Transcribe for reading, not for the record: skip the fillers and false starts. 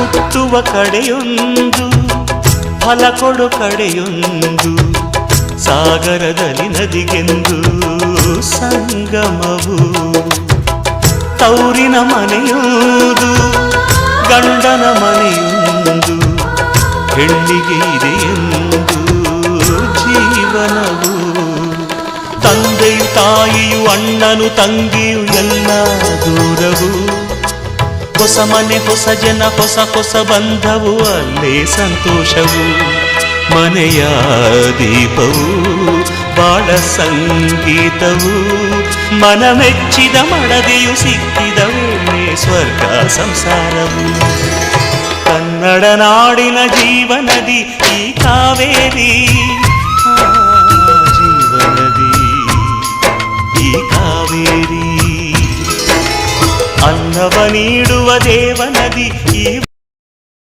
ಹುಟ್ಟುವ ಕಡೆಯೊಂದು ಫಲ ಕೊಡು ಕಡೆಯೊಂದು ಸಾಗರದಲ್ಲಿ ನದಿಗೆಂದು ಸಂಗಮವು ತೌರಿನ ಮನೆಯುವುದು ಗಂಡನ ಮನೆಯೊಂದು ಹೆಣ್ಣಿಗೆ ಇದೆಯೆಂದು ಜೀವನವು ತಂದೆಯು ತಾಯಿಯು ಅಣ್ಣನು ತಂಗಿಯು ಎಲ್ಲ ದೂರವು ಹೊಸ ಮನೆ ಹೊಸ ಜನ ಹೊಸ ಹೊಸ ಬಂಧವು ಅಲ್ಲೇ ಸಂತೋಷವು ಮನೆಯ ದೀಪವು ಬಾಳ ಸಂಗೀತವು ಮನ ಮೆಚ್ಚಿದ ಮಡದಿಯು ಸಿಕ್ಕಿದ ವೇಳೆ ಸ್ವರ್ಗ ಸಂಸಾರವು ಕನ್ನಡ ನಾಡಿನ ಜೀವನದಿ ಈ ಕಾವೇರಿ ಜೀವನದಿ ಈ ಕಾವೇರಿ ಅನ್ನವ ನೀಡುವ ದೇವನದಿ ಈ